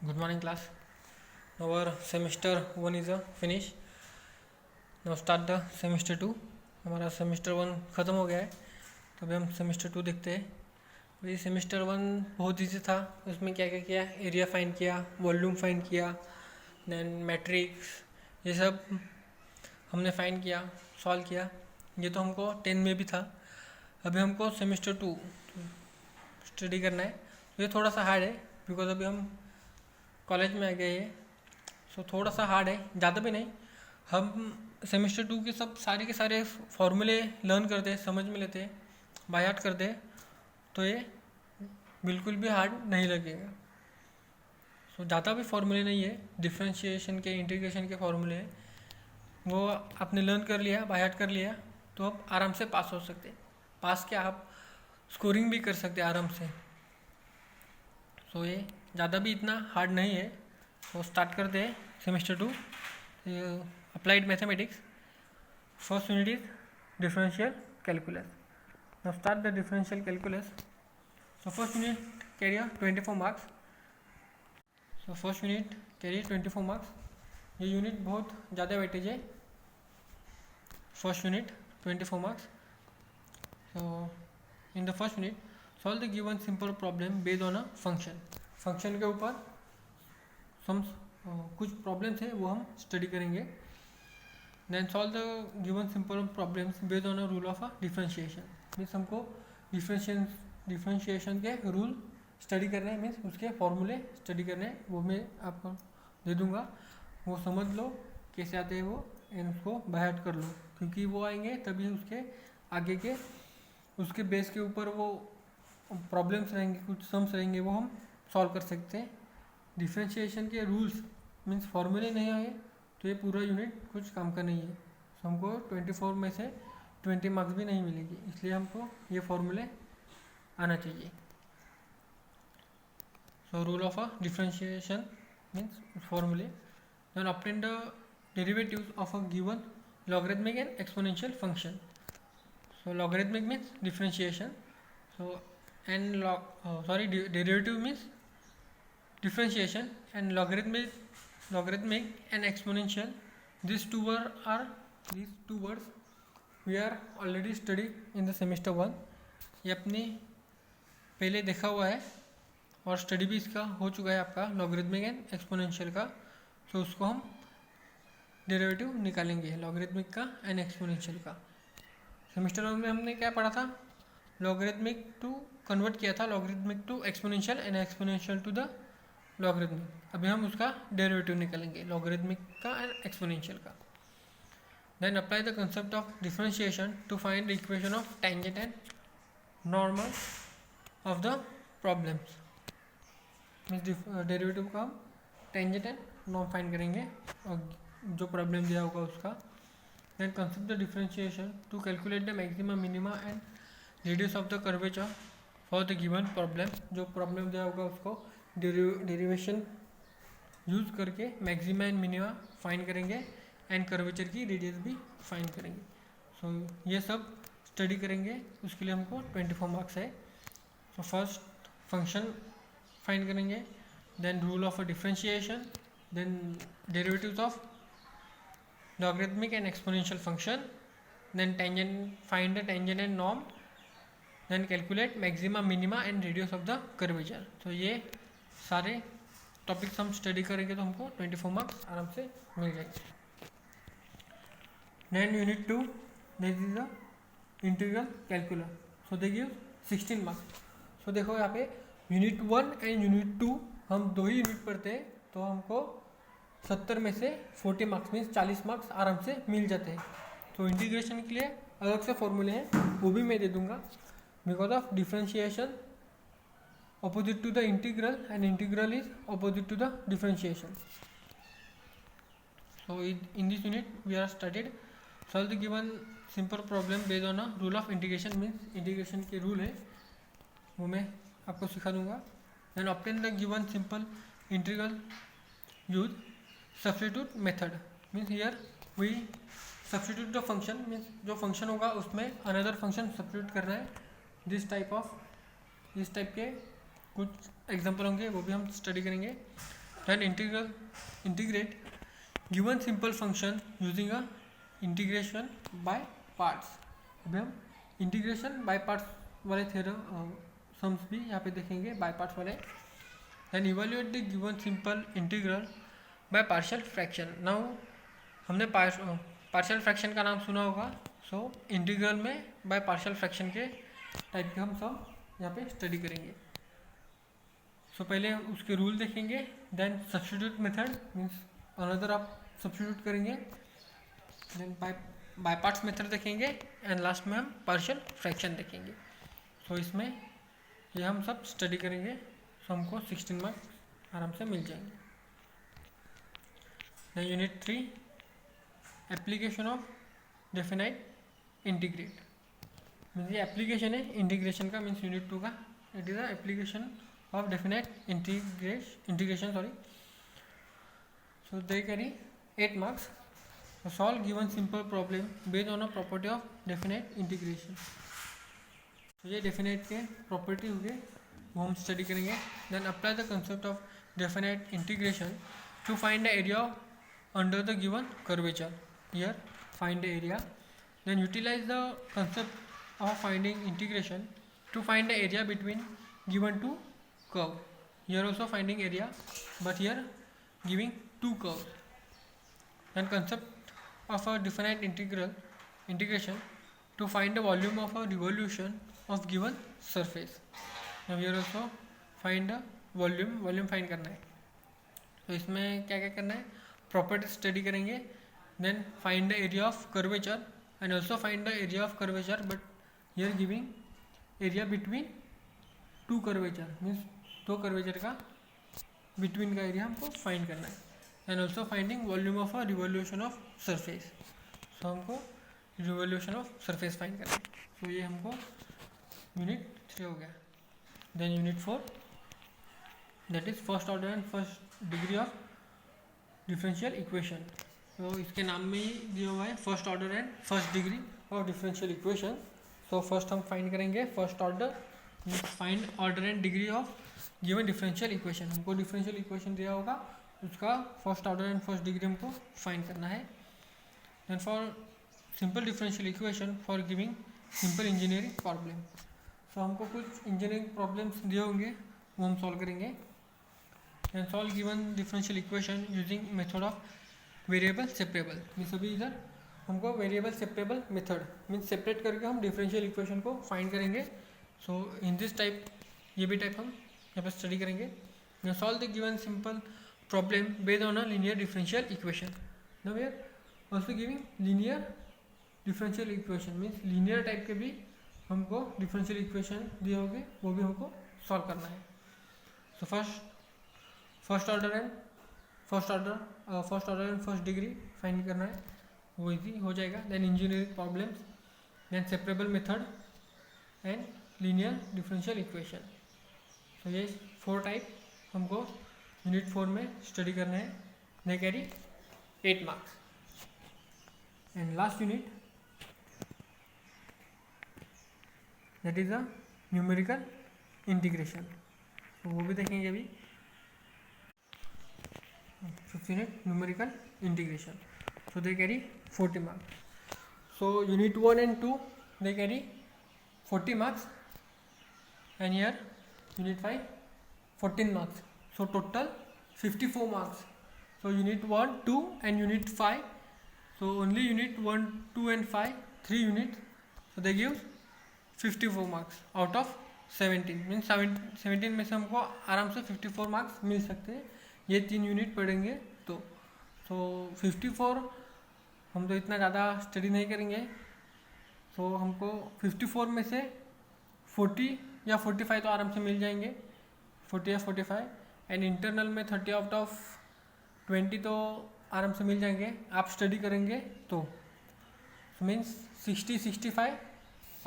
Good morning, class. Now our semester 1 is finish. Now start the semester 2. हमारा semester 1 ख़त्म हो गया है, तो अभी हम सेमेस्टर 2 देखते हैं। भाई सेमेस्टर 1 बहुत ईजी था। उसमें क्या क्या किया, एरिया फाइंड किया, वॉल्यूम फाइंड किया, देन मैट्रिक्स, ये सब हमने फाइंड किया, सॉल्व किया। ये तो हमको 10 में भी था। अभी हमको सेमेस्टर 2 स्टडी करना है। ये थोड़ा सा हार्ड है बिकॉज अभी हम कॉलेज में आ गए हैं, सो थोड़ा सा हार्ड है, ज़्यादा भी नहीं। हम सेमेस्टर 2 के सब सारे के सारे फॉर्मूले लर्न करते हैं, समझ में लेते हैं, बाय हार्ट करते हैं, तो ये बिल्कुल भी हार्ड नहीं लगेगा। सो ज़्यादा भी फॉर्मूले नहीं है, डिफरेंशिएशन के, इंटीग्रेशन के फॉर्मूले हैं, वो आपने लर्न कर लिया, बाय हार्ट कर लिया, तो आप आराम से पास हो सकते हैं। पास क्या, आप स्कोरिंग भी कर सकते हैं आराम से। सो ये ज़्यादा भी इतना हार्ड नहीं है। तो स्टार्ट करते हैं semester 2 applied mathematics. First unit is differential calculus. Now start the differential calculus. So first unit carrier 24 marks. So first unit carrier 24 marks. ये यूनिट बहुत ज़्यादा वेटेज है। First unit 24 marks. So in the first unit solve the given simple problem based on a function. Function के ऊपर सम कुछ problems है वो हम स्टडी करेंगे। Then solve the given simple problems based on a rule of a differentiation. Means हमको differentiation के rule study करने हैं, मीन्स उसके फॉर्मूले स्टडी करने हैं। वो मैं आपको दे दूंगा, वो समझ लो कैसे आते हैं वो, एंड उसको बाय हार्ट कर लो, क्योंकि वो आएंगे तभी उसके आगे के उसके बेस के ऊपर वो प्रॉब्लम्स रहेंगे, कुछ सम्स रहेंगे, वो हम सॉल्व कर सकते हैं। डिफरेंशिएशन के रूल्स मीन्स फॉर्मूले नहीं आए तो ये पूरा यूनिट कुछ काम का नहीं है। तो हमको 24 में से 20 मार्क्स भी नहीं मिलेगी, इसलिए हमको ये फॉर्मूले आना चाहिए। So rule of a differentiation means फॉर्मूले। Then obtain the derivatives of a given logarithmic and exponential function. So logarithmic means differentiation. So and derivative means differentiation, and logarithmic and exponential. These two words we are already studied in the semester 1. ये अपने पहले देखा हुआ है और study भी इसका हो चुका है आपका, लॉगरिथमिक एंड एक्सपोनेंशियल का। तो उसको हम डेरिवेटिव निकालेंगे लॉगरिथमिक का एंड एक्सपोनेंशियल का। सेमेस्टर 1 में हमने क्या पढ़ा था, लॉगरिथमिक टू कन्वर्ट किया था logarithmic to exponential and exponential to the logarithmic. अभी हम उसका डेरिवेटिव निकालेंगे लॉगरिथमिक का एंड एक्सपोनेंशियल का। Then apply the concept of differentiation to find the equation of tangent and normal of the problems. Means derivative का हम tangent and norm find करेंगे और जो प्रॉब्लम दिया होगा उसका। Then consider the differentiation to calculate the maxima, minima and radius of the curvature for the given problem। जो problem दिया होगा उसको डेरिवेशन यूज करके मैक्सिमा एंड मिनिमा फाइंड करेंगे एंड कर्वेचर की रेडियस भी फाइंड करेंगे। सो ये सब स्टडी करेंगे, उसके लिए हमको 24 मार्क्स है। सो फर्स्ट फंक्शन फाइंड करेंगे, then rule of a differentiation, then derivatives of logarithmic and exponential function, then find the tangent and norm, then calculate maxima, minima and radius of the curvature। तो ये सारे topics हम study करेंगे तो हमको 24 marks आराम से मिल जाएंगे। Then unit 2 this is the integral calculus. So they give 16 marks. So देखो यहाँ पे यूनिट 1 एंड यूनिट 2 हम दो ही यूनिट पढ़ते हैं, तो हमको 70 में से 40 मार्क्स मीन्स 40 मार्क्स आराम से मिल जाते हैं। तो इंटीग्रेशन के लिए अलग से फॉर्मूले हैं, वो भी मैं दे दूंगा। Because of differentiation opposite to the integral and integral is opposite to the differentiation. So in this unit we are started solve the given simple problem based on a rule of integration. Means integration के rule है वो मैं आपको सिखा दूंगा। Then obtain the given simple integral use substitute method. Means here we substitute the function, means जो function होगा उसमें अनदर फंक्शन सब्स्टिट्यूट करना है। दिस टाइप के कुछ एग्जांपल होंगे, वो भी हम स्टडी करेंगे। then integrate given simple function using a integration by parts. अभी हम इंटीग्रेशन बाय पार्ट्स वाले थ्योरम सम्स भी यहाँ पे देखेंगे बाय पार्ट्स वाले. then evaluate the given simple integral by partial fraction. Now हमने पार्शियल फ्रैक्शन का नाम सुना होगा. सो इंटीग्रल में बाय पार्शियल फ्रैक्शन के टाइप के हम सब यहाँ पे स्टडी करेंगे. सो पहले उसके रूल देखेंगे, then substitute method means another आप सब्स्टिट्यूट करेंगे, देन बाय पार्ट्स मेथड देखेंगे एंड लास्ट में हम पार्शियल फ्रैक्शन देखेंगे. सो इसमें ये हम सब स्टडी करेंगे. सो हमको 16 मार्क्स आराम से मिल जाएंगे. Then unit 3 application of definite integrate. Means ये एप्लीकेशन है इंटीग्रेशन का, मीन्स यूनिट 2 का. It is a application of definite integration. So they carry 8 marks. So solve given simple problem based on a property of definite integration. तो ये definite के property हो गए, वो हम study करेंगे. Then apply the concept of definite integration to find the area under the given curvature. Here find the area. Then utilize the concept of finding integration to find the area between given two curve. Here also finding area, but here giving two curves. And concept of a definite integration to find the volume of a revolution of given surface. Now here also find the volume find करना है. तो इसमें क्या क्या करना है, property study करेंगे, then find the area of curvature and also find the area of curvature, but here giving area between two curvature means दो कर्वेचर का बिटवीन का एरिया हमको फाइंड करना है. And also finding volume of a revolution of surface. So हमको revolution of surface find करना है. सो ये हमको यूनिट 3 हो गया. Then unit 4 that is first order and first degree of differential equation. तो इसके नाम में ही दिया हुआ है first order and first degree of differential equation. So first हम फाइंड करेंगे first order, find order and degree of given differential equation. हमको डिफरेंशियल इक्वेशन दिया होगा, उसका first order and first degree हमको फाइंड करना है. Then for simple differential equation for giving simple engineering problem. So हमको कुछ इंजीनियरिंग प्रॉब्लम्स दिए होंगे, वो हम सॉल्व करेंगे. And solve given differential equation using method of variable separable. Means अभी इधर हमको variable separable method means separate करके हम डिफरेंशियल इक्वेशन को फाइंड करेंगे. सो इन दिस टाइप ये भी टाइप हम यहाँ पर स्टडी करेंगे. Solve the given simple problem based on a linear differential equation. Now we are also giving linear differential equation means linear type के भी हमको डिफरेंशियल इक्वेशन दिए होंगे, वो भी हमको सॉल्व करना है. So first order and first degree find करना है, वो इजी हो जाएगा. Then engineering problems, then separable method and linear differential equation. तो ये 4 टाइप हमको यूनिट 4 में स्टडी करना है. They carry 8 marks. And last unit that is a numerical integration. तो वो भी देखेंगे अभी. 5th unit numerical integration. So they carry 40 marks. So unit 1 and 2 they carry 40 marks and here unit 5 14 marks. So total 54 marks. So unit 1, 2 and unit 5. So only unit 1, 2 and 5 3 units. So they give 54 marks out of 17. Means 17 में से हमको आराम से 54 marks मिल सकते हैं ये 3 unit पढ़ेंगे तो. सो 54 हम तो इतना ज़्यादा स्टडी नहीं करेंगे. सो हमको 54 में से 40 या 45 तो आराम से मिल जाएंगे, 40 या 45. एंड इंटरनल में 30 आउट ऑफ 20 तो आराम से मिल जाएंगे आप स्टडी करेंगे तो. मीन्स 60-65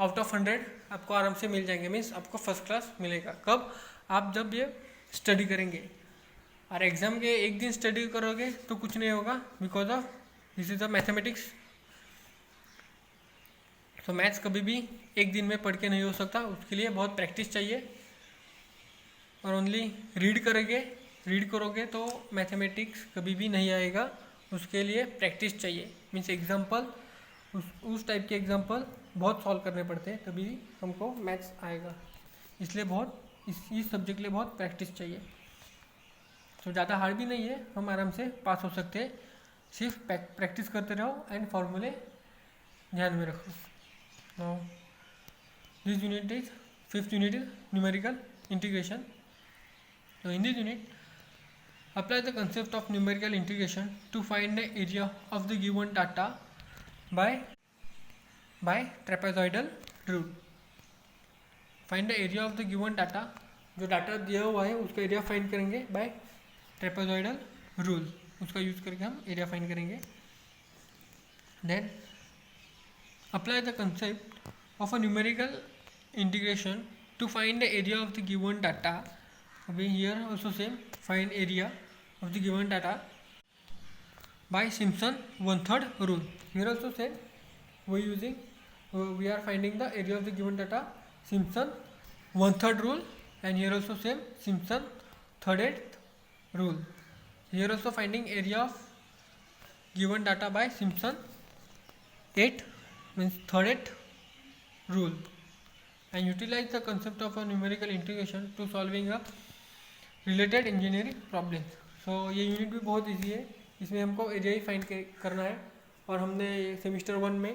आउट ऑफ 100 आपको आराम से मिल जाएंगे. मीन्स आपको फर्स्ट क्लास मिलेगा. कब? आप जब ये स्टडी करेंगे. और एग्ज़ाम के एक दिन स्टडी करोगे तो कुछ नहीं होगा, because of this is the mathematics. तो मैथ्स कभी भी एक दिन में पढ़ के नहीं हो सकता, उसके लिए बहुत प्रैक्टिस चाहिए. और ओनली रीड करेंगे रीड करोगे तो मैथमेटिक्स कभी भी नहीं आएगा, उसके लिए प्रैक्टिस चाहिए। मीन्स एग्जाम्पल, उस टाइप के एग्जाम्पल बहुत सॉल्व करने पड़ते हैं तभी हमको मैथ्स आएगा। इसलिए इस सब्जेक्ट के लिए बहुत प्रैक्टिस चाहिए। तो ज़्यादा हार्ड भी नहीं है, हम आराम से पास हो सकते हैं। सिर्फ प्रैक्टिस करते रहो एंड फॉर्मूले ध्यान में रखो। Now this unit is 5th unit is numerical integration. So in this unit, apply the concept of numerical integration to find the area of the given data by trapezoidal rule. Find the area of the given data, जो data दिया हुआ है उसका area find करेंगे by trapezoidal rule, उसका use करके हम area find करेंगे। Then apply the concept of a numerical integration to find the area of the given data. अभी here also same, find area of the given data by Simpson 1/3 rule. Here also same, we are finding the area of the given data Simpson 1/3 rule, and here also same Simpson 1/3 rule. Here also finding area of given data by Simpson 1/3 rule, and utilize the concept of a numerical integration to solving a related engineering problems. So ये unit भी बहुत easy है, इसमें हमको area ही find करना है, और हमने सेमिस्टर 1 में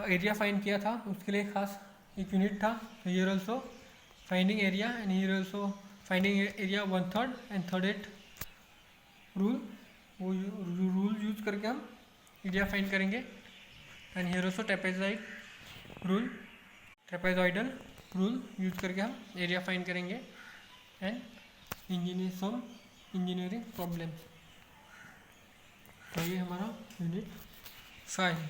एरिया फाइंड किया था, उसके लिए खास एक यूनिट था। Here also finding area, and here also finding area 1/3 and 1/3 rule, वो रूल यूज करके हम एरिया फाइंड करेंगे। And here also trapezoidal rule use करके हम एरिया फाइंड करेंगे एंड इंजीनियरिंग प्रॉब्लम्स। तो ये हमारा यूनिट 5 है।